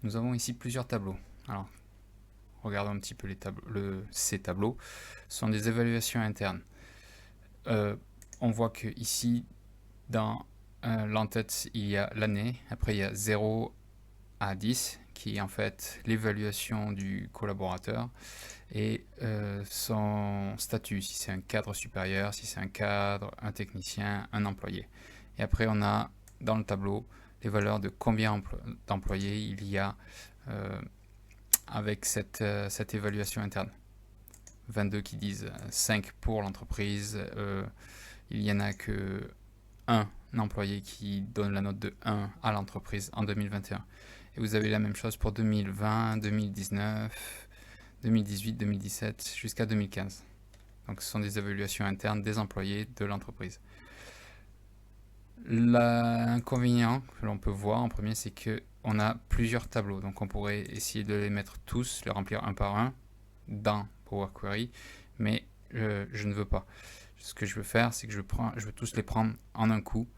Nous avons ici plusieurs tableaux. Alors, regardons un petit peu ces tableaux. Ce sont des évaluations internes. On voit que ici, dans l'entête, il y a l'année. Après, il y a 0 à 10, qui est en fait l'évaluation du collaborateur et son statut, si c'est un cadre supérieur, si c'est un cadre, un technicien, un employé. Et après, on a dans le tableau les valeurs de combien d'employés il y a avec cette évaluation interne. 22 qui disent 5 pour l'entreprise, il n'y en a que un employé qui donne la note de 1 à l'entreprise en 2021. Et vous avez la même chose pour 2020, 2019, 2018, 2017 jusqu'à 2015. Donc ce sont des évaluations internes des employés de l'entreprise. L'inconvénient que l'on peut voir en premier, c'est qu'on a plusieurs tableaux. Donc on pourrait essayer de les mettre tous, les remplir un par un dans Power Query, mais je ne veux pas. Ce que je veux faire, c'est que je veux tous les prendre en un coup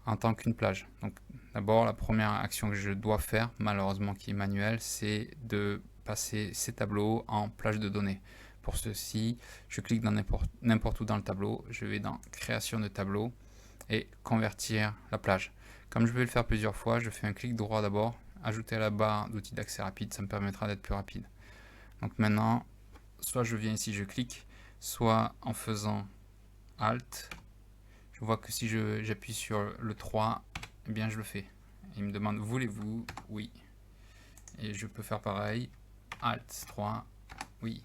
en tant qu'une plage. Donc d'abord, la première action que je dois faire, malheureusement qui est manuelle, c'est de passer ces tableaux en plage de données. Pour ceci, je clique dans n'importe où dans le tableau, je vais dans création de tableau et convertir la plage. Comme je vais le faire plusieurs fois, je fais un clic droit d'abord, ajouter à la barre d'outils d'accès rapide, ça me permettra d'être plus rapide. Donc maintenant, soit je viens ici, je clique, soit en faisant Alt, je vois que si j'appuie sur le 3, eh bien je le fais. Il me demande voulez-vous? Oui. Et je peux faire pareil. Alt 3, oui.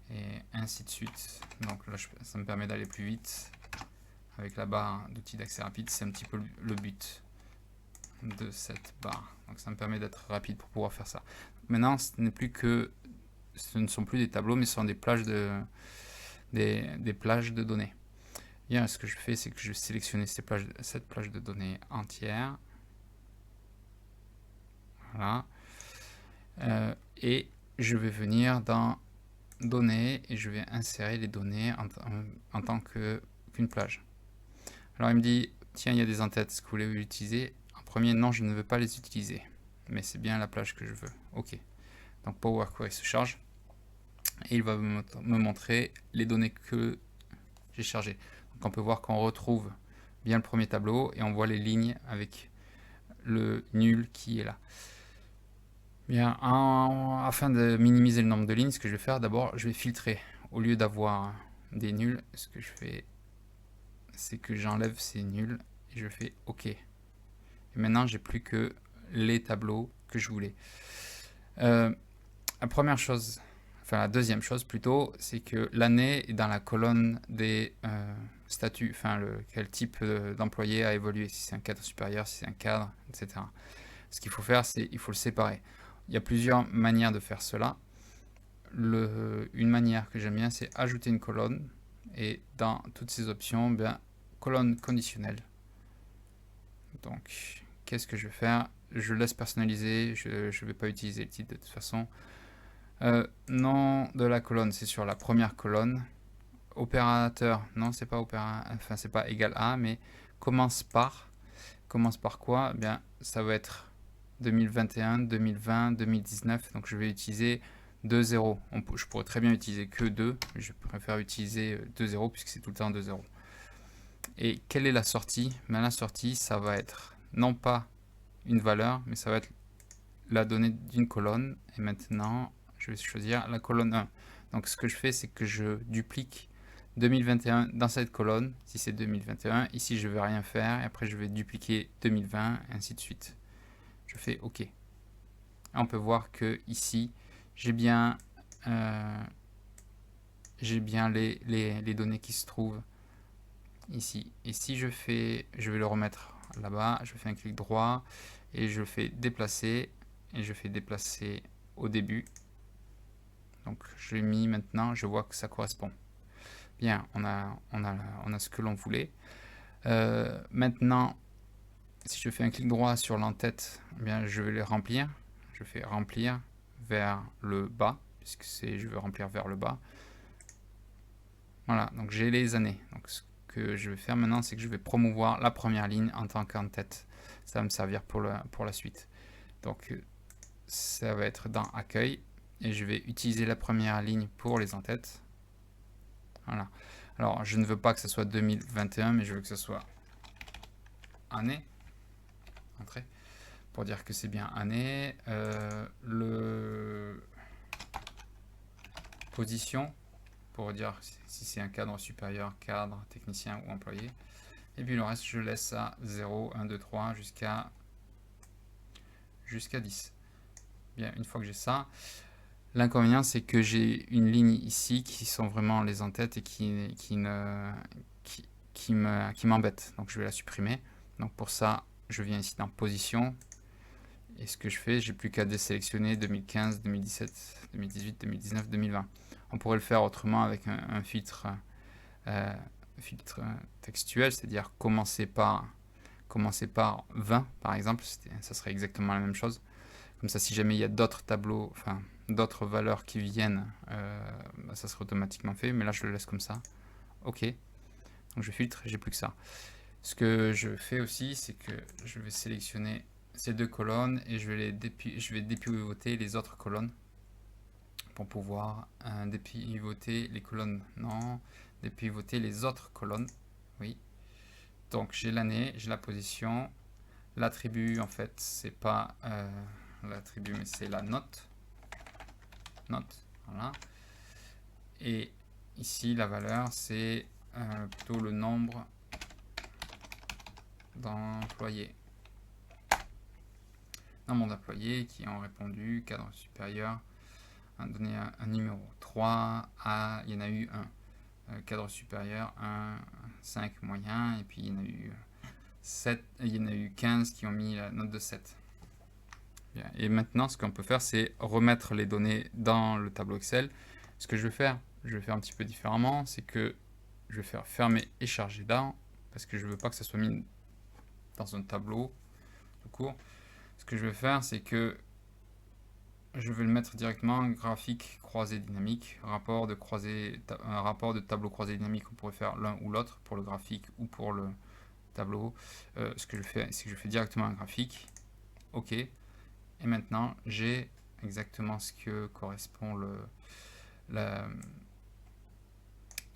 Et ainsi de suite. Donc là, ça me permet d'aller plus vite avec la barre d'outils d'accès rapide. C'est un petit peu le but de cette barre. Donc ça me permet d'être rapide pour pouvoir faire ça. Maintenant, ce ne sont plus des tableaux, mais ce sont des plages des plages de données. Bien, ce que je fais, c'est que je vais sélectionner cette plage de données entière. Voilà. Et je vais venir dans données et je vais insérer les données en tant qu'une plage. Alors il me dit, tiens, il y a des entêtes, est-ce que vous voulez l'utiliser? En premier, non, je ne veux pas les utiliser, mais c'est bien la plage que je veux. Ok. Donc Power Query se charge et il va me montrer les données que j'ai chargées. Donc on peut voir qu'on retrouve bien le premier tableau et on voit les lignes avec le nul qui est là. Bien, afin de minimiser le nombre de lignes, ce que je vais faire d'abord, je vais filtrer. Au lieu d'avoir des nuls, ce que je fais, c'est que j'enlève ces nuls et je fais OK. Et maintenant, j'ai plus que les tableaux que je voulais. La première chose, enfin la deuxième chose plutôt, c'est que l'année est dans la colonne des statuts, enfin quel type d'employé a évolué, si c'est un cadre supérieur, si c'est un cadre, etc. Ce qu'il faut faire, c'est qu'il faut le séparer. Il y a plusieurs manières de faire cela. Une manière que j'aime bien, c'est ajouter une colonne. Et dans toutes ces options, bien, colonne conditionnelle. Donc, qu'est-ce que je vais faire? Je laisse personnaliser, je ne vais pas utiliser le titre de toute façon. Nom de la colonne, c'est sur la première colonne. Opérateur, non, c'est pas c'est pas égal à, mais commence par. Commence par quoi? Bien, ça va être 2021, 2020, 2019. Donc je vais utiliser 2 zéros. Je pourrais très bien utiliser que 2, mais je préfère utiliser 2 zéros puisque c'est tout le temps 2 zéros. Et quelle est la sortie? Ben, la sortie, ça va être non pas une valeur, mais ça va être la donnée d'une colonne. Et maintenant, je vais choisir la colonne 1. Donc ce que je fais, c'est que je duplique 2021 dans cette colonne, si c'est 2021. Ici, je ne vais rien faire. Et après, je vais dupliquer 2020, et ainsi de suite. Je fais OK. Et on peut voir que ici, j'ai bien les données qui se trouvent ici. Et si je vais le remettre là-bas, je fais un clic droit et je fais déplacer et je fais déplacer au début. Donc je l'ai mis maintenant, je vois que ça correspond. Bien, on a ce que l'on voulait. Maintenant, si je fais un clic droit sur l'entête, eh bien je vais les remplir. Je fais remplir vers le bas, puisque je veux remplir vers le bas. Voilà, donc j'ai les années. Donc ce que je vais faire maintenant, c'est que je vais promouvoir la première ligne en tant qu'entête. Ça va me servir pour la suite. Donc ça va être dans accueil et je vais utiliser la première ligne pour les en-têtes. Voilà. Alors je ne veux pas que ce soit 2021, mais je veux que ce soit année. Entrée. Pour dire que c'est bien année. Le position, pour dire si c'est un cadre supérieur, cadre, technicien ou employé. Et puis le reste, je laisse à 0, 1, 2, 3 jusqu'à 10. Bien, une fois que j'ai ça, l'inconvénient c'est que j'ai une ligne ici qui sont vraiment les en-têtes et qui m'embête. Donc je vais la supprimer. Donc pour ça, je viens ici dans position. Et ce que je fais, j'ai plus qu'à désélectionner 2015, 2017, 2018, 2019, 2020. On pourrait le faire autrement avec un filtre textuel, c'est-à-dire commencer par 20 par exemple, ça serait exactement la même chose. Comme ça, si jamais il y a d'autres tableaux, enfin d'autres valeurs qui viennent, ça sera automatiquement fait. Mais là, je le laisse comme ça. OK. Donc je filtre, j'ai plus que ça. Ce que je fais aussi, c'est que je vais sélectionner ces deux colonnes et je vais dépivoter les autres colonnes pour pouvoir dépivoter les colonnes. Non, dépivoter les autres colonnes. Oui. Donc j'ai l'année, j'ai la position. L'attribut, en fait, c'est pas l'attribut, mais c'est la note. Voilà. Et ici, la valeur, c'est plutôt le nombre d'employés. Nombre d'employés qui ont répondu, cadre supérieur, donné un numéro 3, il y en a eu un. Cadre supérieur, 1, 5 moyen, et puis il y en a eu 7, il y en a eu 15 qui ont mis la note de 7. Bien. Et maintenant, ce qu'on peut faire, c'est remettre les données dans le tableau Excel. Ce que je vais faire un petit peu différemment, c'est que je vais faire fermer et charger dans, parce que je ne veux pas que ça soit mis dans un tableau tout court. Ce que je vais faire, c'est que je vais le mettre directement graphique croisé dynamique, rapport de tableau croisé dynamique. On pourrait faire l'un ou l'autre pour le graphique ou pour le tableau. Ce que je fais, c'est que je fais directement un graphique. OK. Et maintenant, j'ai exactement ce que correspond à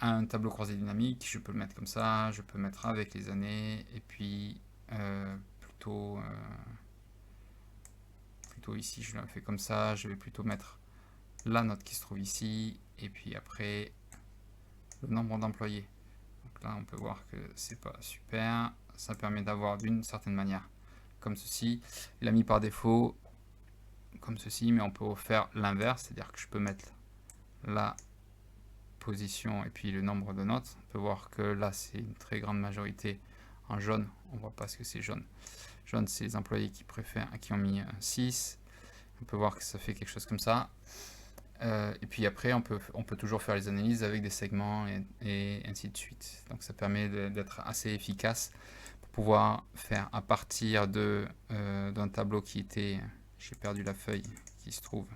un tableau croisé dynamique. Je peux le mettre comme ça, je peux le mettre avec les années, et puis plutôt ici, je le fais comme ça. Je vais plutôt mettre la note qui se trouve ici, et puis après le nombre d'employés. Donc là, on peut voir que c'est pas super. Ça permet d'avoir d'une certaine manière comme ceci. Il a mis par défaut comme ceci, mais on peut faire l'inverse, c'est-à-dire que je peux mettre la position et puis le nombre de notes. On peut voir que là, c'est une très grande majorité en jaune. On voit pas ce que c'est jaune. Jaune, c'est les employés qui ont mis 6. On peut voir que ça fait quelque chose comme ça. Et puis après, on peut toujours faire les analyses avec des segments et ainsi de suite. Donc ça permet d'être assez efficace pour pouvoir faire à partir d'un tableau qui était... J'ai perdu la feuille qui se trouve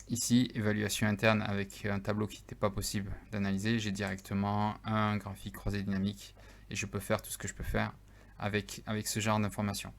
ici, évaluation interne avec un tableau qui n'était pas possible d'analyser. J'ai directement un graphique croisé dynamique et je peux faire tout ce que je peux faire avec ce genre d'informations.